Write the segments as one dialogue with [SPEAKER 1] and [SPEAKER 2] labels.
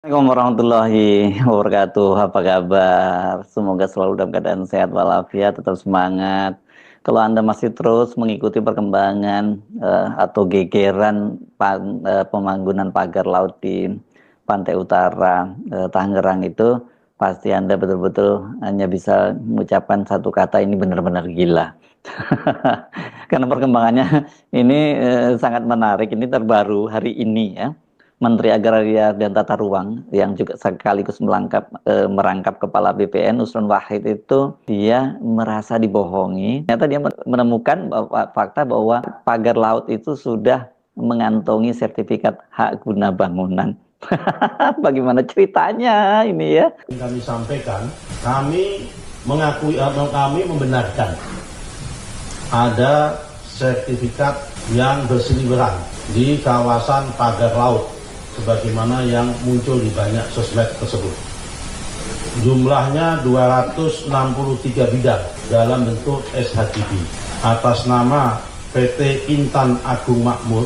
[SPEAKER 1] Assalamualaikum warahmatullahi wabarakatuh. Apa kabar? Semoga selalu dalam keadaan sehat walafiat, tetap semangat. Kalau Anda masih terus mengikuti perkembangan atau gegeran pembangunan pagar laut di pantai utara Tangerang itu, pasti Anda betul-betul hanya bisa mengucapkan satu kata, ini benar-benar gila. Karena perkembangannya ini sangat menarik. Ini terbaru hari ini ya. Menteri Agraria dan Tata Ruang yang juga sekaligus merangkap Kepala BPN Nusron Wahid itu dia merasa dibohongi. Ternyata dia menemukan fakta bahwa pagar laut itu sudah mengantongi sertifikat hak guna bangunan. Bagaimana ceritanya ini ya?
[SPEAKER 2] Kami sampaikan, kami mengakui atau kami membenarkan ada sertifikat yang berseliweran di kawasan pagar laut sebagaimana yang muncul di banyak sosmed tersebut. Jumlahnya 263 bidang dalam bentuk SHGB atas nama PT Intan Agung Makmur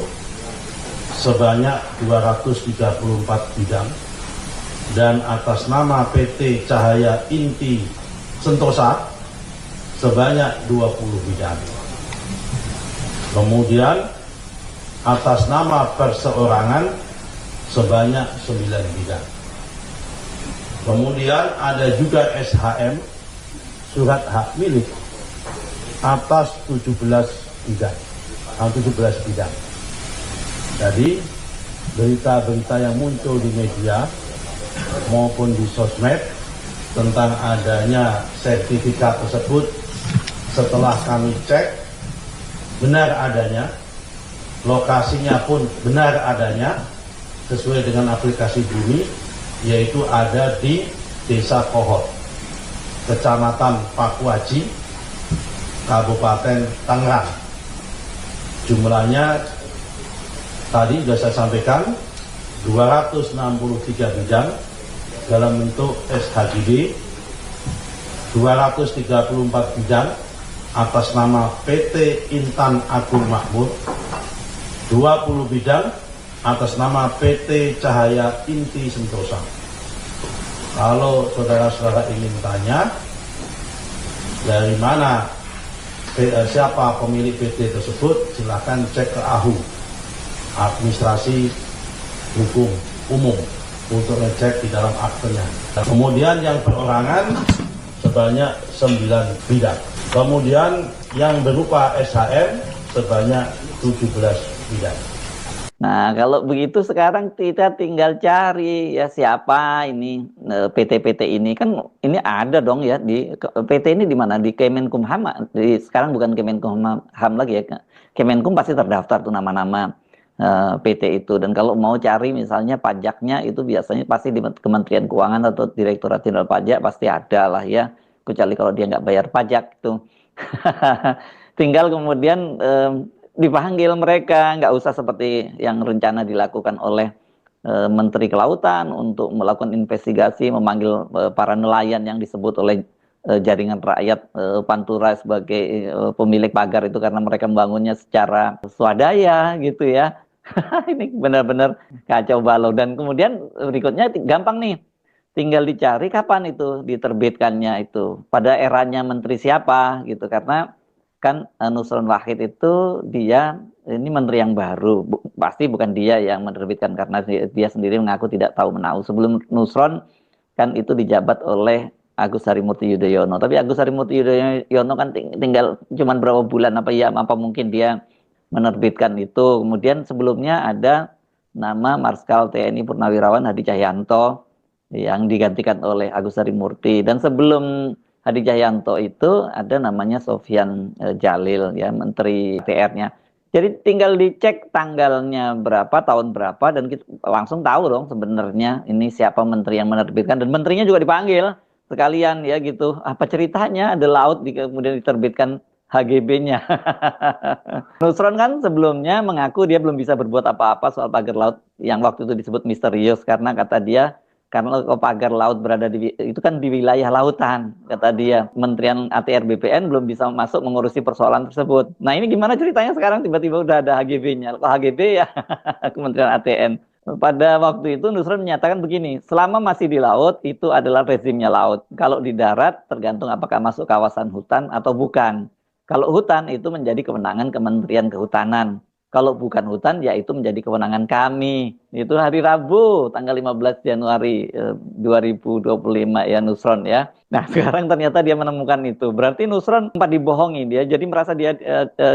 [SPEAKER 2] sebanyak 234 bidang dan atas nama PT Cahaya Inti Sentosa sebanyak 20 bidang. Kemudian atas nama perseorangan sebanyak 9 bidang. Kemudian ada juga SHM, surat hak milik, atas 17 bidang. Jadi berita-berita yang muncul di media maupun di sosmed tentang adanya sertifikat tersebut, setelah kami cek benar adanya, lokasinya pun benar adanya sesuai dengan aplikasi Bumi, yaitu ada di Desa Kohot, Kecamatan Pakuaji, Kabupaten Tangerang. Jumlahnya tadi sudah saya sampaikan 263 bidang dalam bentuk SHGB, 234 bidang atas nama PT Intan Agung Makmur, 20 bidang atas nama PT Cahaya Inti Sentosa. Kalau saudara-saudara ingin tanya dari mana siapa pemilik PT tersebut, silakan cek ke AHU, Administrasi Hukum Umum, untuk ngecek di dalam aktenya. Kemudian yang perorangan sebanyak 9 bidang. Kemudian yang berupa SHM sebanyak 17 bidang.
[SPEAKER 1] Nah, kalau begitu sekarang kita tinggal cari ya siapa ini PT-PT ini, kan ini ada dong ya di PT ini di mana, di Kemenkumham, sekarang bukan Kemenkumham lagi ya, Kemenkum pasti terdaftar tuh nama-nama PT itu. Dan kalau mau cari misalnya pajaknya itu biasanya pasti di Kementerian Keuangan atau Direktorat Jenderal Pajak pasti ada lah ya, kecuali kalau dia nggak bayar pajak tuh. Tinggal kemudian dipanggil mereka, nggak usah seperti yang rencana dilakukan oleh Menteri Kelautan untuk melakukan investigasi, memanggil para nelayan yang disebut oleh jaringan rakyat Pantura sebagai pemilik pagar itu karena mereka membangunnya secara swadaya gitu ya. Ini benar-benar kacau balau. Dan kemudian berikutnya gampang nih, tinggal dicari kapan itu diterbitkannya itu, pada eranya menteri siapa gitu, karena kan Nusron Wahid itu dia ini menteri yang baru, pasti bukan dia yang menerbitkan karena dia sendiri mengaku tidak tahu menahu. Sebelum Nusron kan itu dijabat oleh Agus Harimurti Yudhoyono, tapi Agus Harimurti Yudhoyono kan tinggal cuman berapa bulan, apa mungkin dia menerbitkan itu. Kemudian sebelumnya ada nama Marskal TNI Purnawirawan Hadi Cahyanto yang digantikan oleh Agus Harimurti, dan sebelum Hadi Cahyanto itu ada namanya Sofyan Jalil ya, menteri TR-nya. Jadi tinggal dicek tanggalnya berapa, tahun berapa, dan kita langsung tahu dong sebenarnya ini siapa menteri yang menerbitkan, dan menterinya juga dipanggil sekalian ya gitu. Apa ceritanya ada laut kemudian diterbitkan HGB-nya. Nusron kan sebelumnya mengaku dia belum bisa berbuat apa-apa soal pagar laut yang waktu itu disebut misterius, karena kata dia karena pagar laut berada itu kan di wilayah lautan, kata dia. Kementerian ATR BPN belum bisa masuk mengurusi persoalan tersebut. Nah ini gimana ceritanya sekarang tiba-tiba udah ada HGB-nya? Kalau HGB ya Kementerian ATN Pada waktu itu Nusron menyatakan begini, selama masih di laut itu adalah rezimnya laut. Kalau di darat tergantung apakah masuk kawasan hutan atau bukan. Kalau hutan itu menjadi kewenangan Kementerian Kehutanan. Kalau bukan hutan ya itu menjadi kewenangan kami. Itu hari Rabu tanggal 15 Januari 2025 ya Nusron ya. Nah sekarang ternyata dia menemukan itu. Berarti Nusron sempat dibohongi dia. Jadi merasa dia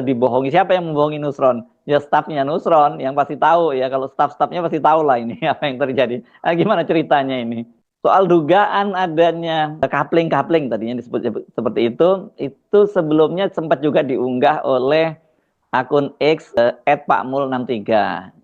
[SPEAKER 1] dibohongi. Siapa yang membohongi Nusron? Ya stafnya Nusron yang pasti tahu ya, kalau staf-stafnya pasti tahu lah ini apa yang terjadi. Nah, gimana ceritanya ini? Soal dugaan adanya coupling-coupling tadinya disebut seperti itu sebelumnya sempat juga diunggah oleh akun X @pakmul63.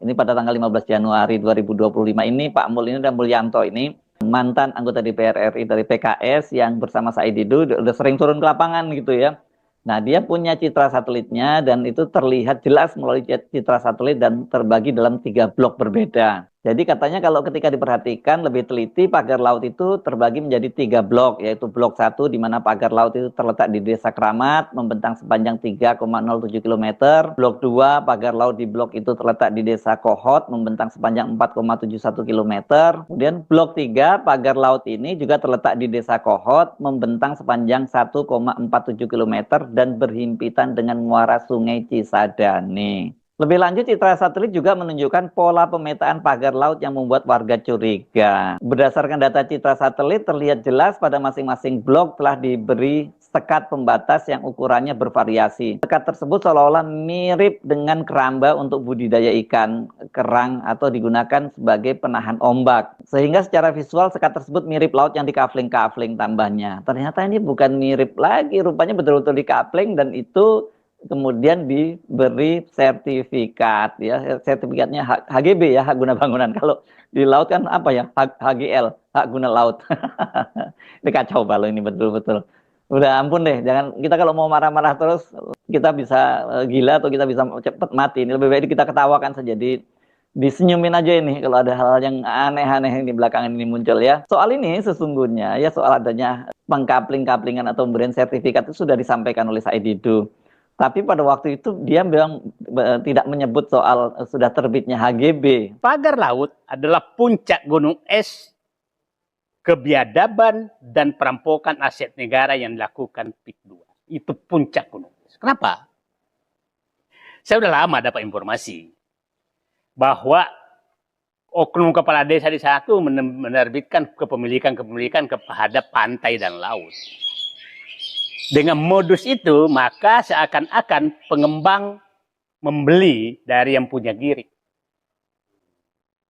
[SPEAKER 1] Ini pada tanggal 15 Januari 2025 ini Pak Mul ini dan Mulyanto ini mantan anggota DPR RI dari PKS yang bersama Said Didu udah sering turun ke lapangan gitu ya. Nah, dia punya citra satelitnya dan itu terlihat jelas melalui citra satelit dan terbagi dalam 3 blok berbeda. Jadi katanya kalau ketika diperhatikan lebih teliti, pagar laut itu terbagi menjadi 3 blok, yaitu blok 1 di mana pagar laut itu terletak di Desa Kramat, membentang sepanjang 3,07 km. Blok 2, pagar laut di blok itu terletak di Desa Kohot, membentang sepanjang 4,71 km. Kemudian blok 3, pagar laut ini juga terletak di Desa Kohot, membentang sepanjang 1,47 km dan berhimpitan dengan muara Sungai Cisadane. Lebih lanjut, citra satelit juga menunjukkan pola pemetaan pagar laut yang membuat warga curiga. Berdasarkan data citra satelit, terlihat jelas pada masing-masing blok telah diberi sekat pembatas yang ukurannya bervariasi. Sekat tersebut seolah-olah mirip dengan keramba untuk budidaya ikan kerang atau digunakan sebagai penahan ombak. Sehingga secara visual sekat tersebut mirip laut yang dikafling-kafling tambahnya. Ternyata ini bukan mirip lagi, rupanya betul-betul dikafling dan itu kemudian diberi sertifikat ya, sertifikatnya HGB ya, hak guna bangunan. Kalau di laut kan apa ya, HGL, hak guna laut. Ini kacau balau ini betul-betul. Udah ampun deh, jangan kita kalau mau marah-marah terus kita bisa gila atau kita bisa cepat mati. Ini lebih baik kita ketawakan saja, disenyumin aja ini kalau ada hal yang aneh-aneh yang di belakangan ini muncul ya. Soal ini sesungguhnya ya, soal adanya pengkapling-kaplingan atau pemberian sertifikat itu sudah disampaikan oleh Said Didu. Tapi pada waktu itu dia memang tidak menyebut soal sudah terbitnya HGB.
[SPEAKER 3] Pagar laut adalah puncak gunung es kebiadaban dan perampokan aset negara yang dilakukan PIK 2. Itu puncak gunung es. Kenapa? Saya sudah lama dapat informasi bahwa oknum kepala desa di sana itu menerbitkan kepemilikan kepada pantai dan laut. Dengan modus itu, maka seakan-akan pengembang membeli dari yang punya girik.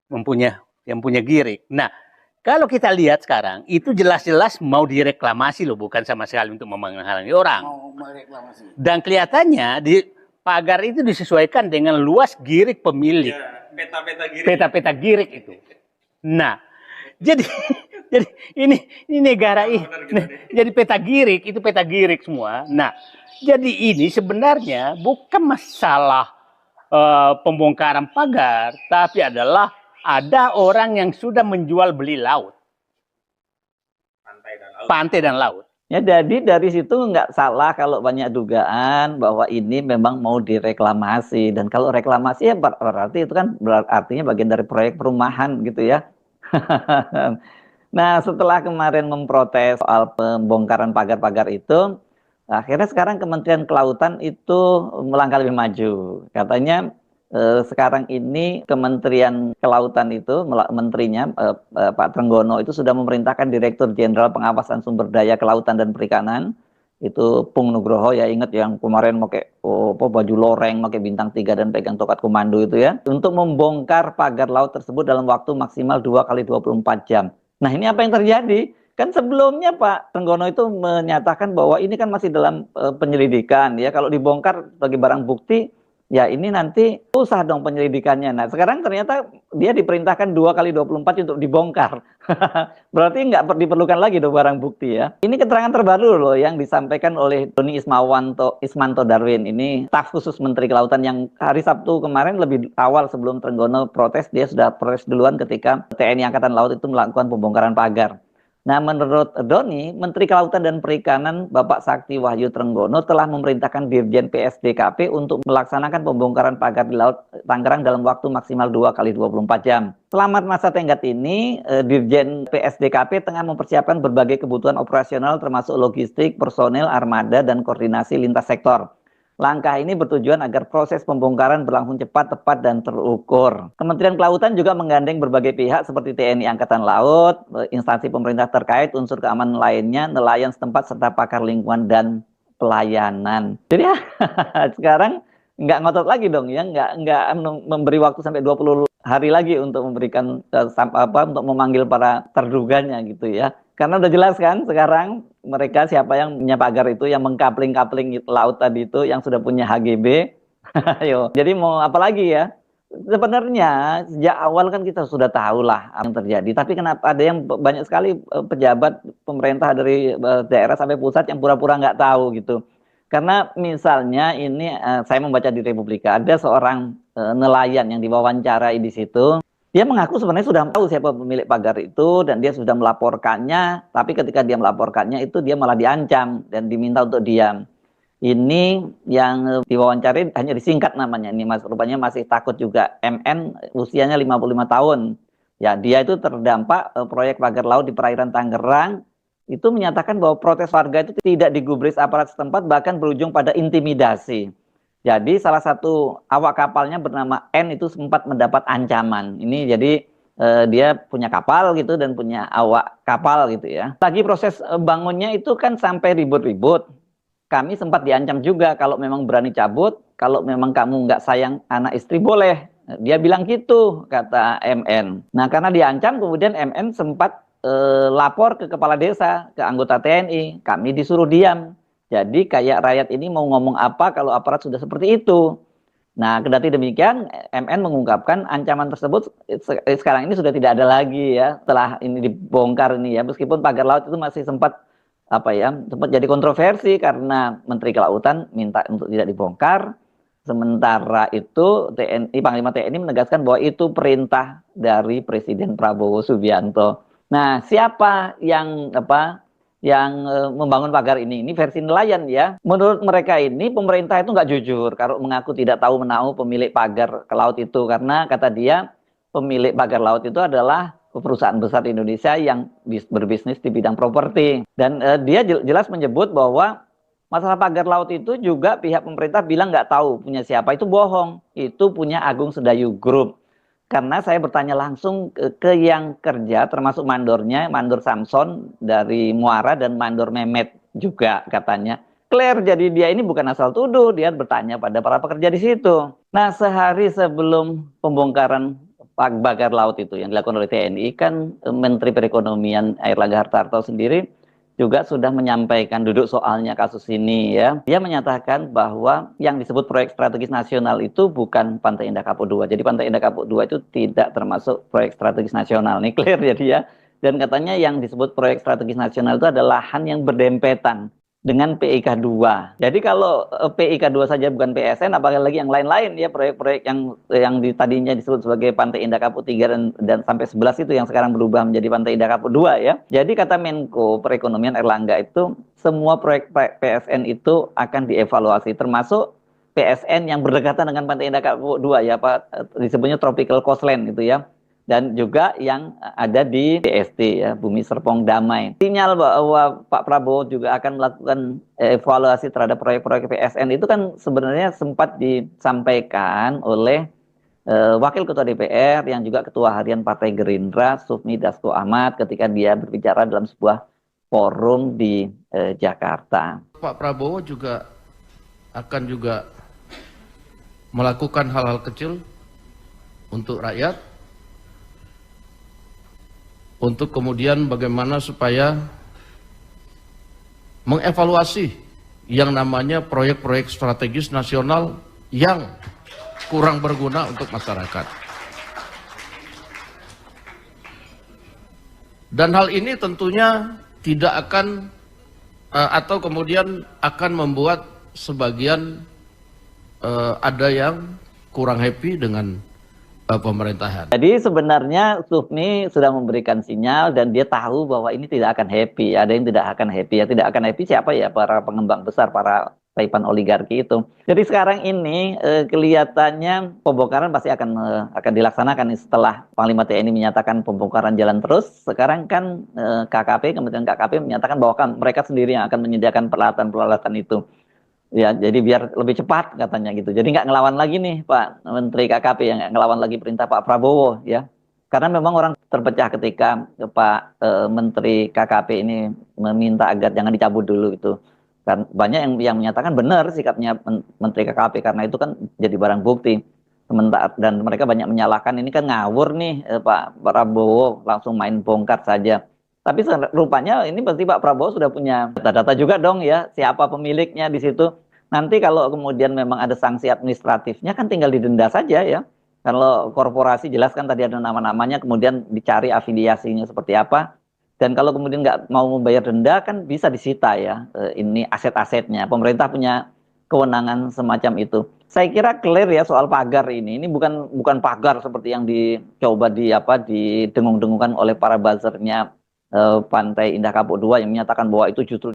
[SPEAKER 3] Yang punya girik. Nah, kalau kita lihat sekarang, itu jelas-jelas mau direklamasi loh, bukan sama sekali untuk menghalangi orang. Mau mereklamasi. Dan kelihatannya di pagar itu disesuaikan dengan luas girik pemilik. Ya, peta-peta girik. Peta-peta girik itu. Nah, jadi ini negara ini jadi peta girik, itu peta girik semua. Nah, jadi ini sebenarnya bukan masalah pembongkaran pagar, tapi adalah ada orang yang sudah menjual beli laut, pantai dan laut.
[SPEAKER 1] Ya, jadi dari situ nggak salah kalau banyak dugaan bahwa ini memang mau direklamasi, dan kalau reklamasi ya berarti itu kan artinya bagian dari proyek perumahan gitu ya. Nah, setelah kemarin memprotes soal pembongkaran pagar-pagar itu, akhirnya sekarang Kementerian Kelautan itu melangkah lebih maju. Katanya sekarang ini Kementerian Kelautan itu, menterinya Pak Trenggono itu sudah memerintahkan Direktur Jenderal Pengawasan Sumber Daya Kelautan dan Perikanan, itu Pung Nugroho ya, ingat yang kemarin pakai baju loreng, pakai bintang 3 dan pegang tongkat komando itu ya, untuk membongkar pagar laut tersebut dalam waktu maksimal 2 kali 24 jam. Nah, ini apa yang terjadi? Kan sebelumnya Pak Trenggono itu menyatakan bahwa ini kan masih dalam penyelidikan ya, kalau dibongkar sebagai barang bukti ya ini nanti susah dong penyelidikannya. Nah, sekarang ternyata dia diperintahkan 2 kali 24 untuk dibongkar. Berarti nggak diperlukan lagi dong barang bukti ya. Ini keterangan terbaru loh yang disampaikan oleh Doni Ismanto Darwin. Ini staf khusus Menteri Kelautan yang hari Sabtu kemarin lebih awal sebelum Trenggono protes, dia sudah protes duluan ketika TNI Angkatan Laut itu melakukan pembongkaran pagar. Nah, menurut Doni, Menteri Kelautan dan Perikanan Bapak Sakti Wahyu Trenggono telah memerintahkan Dirjen PSDKP untuk melaksanakan pembongkaran pagar di Laut Tangerang dalam waktu maksimal 2 kali 24 jam. Selama masa tenggat ini, Dirjen PSDKP tengah mempersiapkan berbagai kebutuhan operasional termasuk logistik, personel, armada, dan koordinasi lintas sektor. Langkah ini bertujuan agar proses pembongkaran berlangsung cepat, tepat, dan terukur. Kementerian Kelautan juga menggandeng berbagai pihak seperti TNI Angkatan Laut, instansi pemerintah terkait, unsur keamanan lainnya, nelayan setempat, serta pakar lingkungan dan pelayanan. Jadi sekarang nggak ngotot lagi dong ya, nggak memberi waktu sampai 20 hari lagi untuk memberikan untuk memanggil para terduganya gitu ya. Karena udah jelas kan sekarang mereka siapa yang punya pagar itu, yang mengkapling-kapling laut tadi itu, yang sudah punya HGB. Ayo, jadi mau apa lagi ya? Sebenarnya sejak awal kan kita sudah tahu lah apa yang terjadi. Tapi kenapa ada yang banyak sekali pejabat pemerintah dari daerah sampai pusat yang pura-pura nggak tahu gitu. Karena misalnya ini saya membaca di Republika, ada seorang nelayan yang diwawancarai di situ. Dia mengaku sebenarnya sudah tahu siapa pemilik pagar itu dan dia sudah melaporkannya, tapi ketika dia melaporkannya itu dia malah diancam dan diminta untuk diam. Ini yang diwawancari hanya disingkat namanya, ini rupanya masih takut juga. MN usianya 55 tahun. Ya, dia itu terdampak proyek pagar laut di perairan Tangerang. Itu menyatakan bahwa protes warga itu tidak digubris aparat setempat, bahkan berujung pada intimidasi. Jadi salah satu awak kapalnya bernama N itu sempat mendapat ancaman. Ini jadi dia punya kapal gitu dan punya awak kapal gitu ya. Lagi proses bangunnya itu kan sampai ribut-ribut. Kami sempat diancam juga kalau memang berani cabut, kalau memang kamu nggak sayang anak istri boleh. Dia bilang gitu, kata MN. Nah karena diancam kemudian MN sempat lapor ke kepala desa, ke anggota TNI. Kami disuruh diam. Jadi kayak rakyat ini mau ngomong apa kalau aparat sudah seperti itu. Nah, kendati demikian, MN mengungkapkan ancaman tersebut sekarang ini sudah tidak ada lagi ya. Setelah ini dibongkar ini ya, meskipun pagar laut itu masih sempat sempat jadi kontroversi karena Menteri Kelautan minta untuk tidak dibongkar. Sementara itu TNI, Panglima TNI menegaskan bahwa itu perintah dari Presiden Prabowo Subianto. Nah, siapa yang membangun pagar ini versi nelayan ya. Menurut mereka ini pemerintah itu nggak jujur kalau mengaku tidak tahu menahu pemilik pagar ke laut itu, karena kata dia pemilik pagar laut itu adalah perusahaan besar di Indonesia yang berbisnis di bidang properti, dan dia jelas menyebut bahwa masalah pagar laut itu juga pihak pemerintah bilang nggak tahu punya siapa, itu bohong, itu punya Agung Sedayu Group. Karena saya bertanya langsung ke yang kerja, termasuk mandornya, Mandor Samson dari Muara dan Mandor Mehmet juga katanya. Clear, jadi dia ini bukan asal tuduh, dia bertanya pada para pekerja di situ. Nah, sehari sebelum pembongkaran pagar laut itu yang dilakukan oleh TNI, kan Menteri Perekonomian Airlangga Hartarto sendiri juga sudah menyampaikan duduk soalnya kasus ini ya. Dia menyatakan bahwa yang disebut proyek strategis nasional itu bukan Pantai Indah Kapuk II. Jadi Pantai Indah Kapuk II itu tidak termasuk proyek strategis nasional. Ini clear jadi ya. Dan katanya yang disebut proyek strategis nasional itu adalah lahan yang berdempetan dengan PIK 2. Jadi kalau PIK 2 saja bukan PSN, apalagi lagi yang lain-lain ya, proyek-proyek yang tadinya disebut sebagai Pantai Indah Kapuk 3 dan sampai 11 itu yang sekarang berubah menjadi Pantai Indah Kapuk 2 ya. Jadi kata Menko Perekonomian Erlangga itu semua proyek PSN itu akan dievaluasi, termasuk PSN yang berdekatan dengan Pantai Indah Kapuk 2 ya, disebutnya Tropical Coastline gitu ya. Dan juga yang ada di BSD ya, Bumi Serpong Damai. Sinyal bahwa Pak Prabowo juga akan melakukan evaluasi terhadap proyek-proyek PSN itu kan sebenarnya sempat disampaikan oleh Wakil Ketua DPR yang juga Ketua Harian Partai Gerindra, Sufmi Dasko Ahmad, ketika dia berbicara dalam sebuah forum di Jakarta.
[SPEAKER 4] Pak Prabowo juga akan melakukan hal-hal kecil untuk rakyat, untuk kemudian bagaimana supaya mengevaluasi yang namanya proyek-proyek strategis nasional yang kurang berguna untuk masyarakat. Dan hal ini tentunya tidak akan atau kemudian akan membuat sebagian ada yang kurang happy dengan pemerintahan.
[SPEAKER 1] Jadi sebenarnya Sufmi sudah memberikan sinyal dan dia tahu bahwa ini tidak akan happy. Ada yang tidak akan happy. Ya tidak akan happy siapa ya? Para pengembang besar, para taipan oligarki itu. Jadi sekarang ini kelihatannya pembongkaran pasti akan dilaksanakan nih setelah Panglima TNI menyatakan pembongkaran jalan terus. Sekarang kan KKP, Kementerian KKP menyatakan bahwa kan mereka sendiri yang akan menyediakan peralatan-peralatan itu. Ya, jadi biar lebih cepat katanya gitu. Jadi nggak ngelawan lagi nih Pak Menteri KKP, yang nggak ngelawan lagi perintah Pak Prabowo ya. Karena memang orang terpecah ketika Pak Menteri KKP ini meminta agar jangan dicabut dulu itu. Kan banyak yang menyatakan benar sikapnya Menteri KKP karena itu kan jadi barang bukti. Sementara dan mereka banyak menyalahkan ini kan ngawur nih Pak Prabowo langsung main bongkar saja. Tapi rupanya ini pasti Pak Prabowo sudah punya data-data juga dong ya, siapa pemiliknya di situ. Nanti kalau kemudian memang ada sanksi administratifnya kan tinggal didenda saja ya. Kalau korporasi jelas kan tadi ada nama-namanya, kemudian dicari afiliasinya seperti apa. Dan kalau kemudian nggak mau membayar denda kan bisa disita ya, ini aset-asetnya. Pemerintah punya kewenangan semacam itu. Saya kira clear ya soal pagar ini. Ini bukan pagar seperti yang dicoba didengung-dengungkan oleh para buzzernya Pantai Indah Kapuk II yang menyatakan bahwa itu justru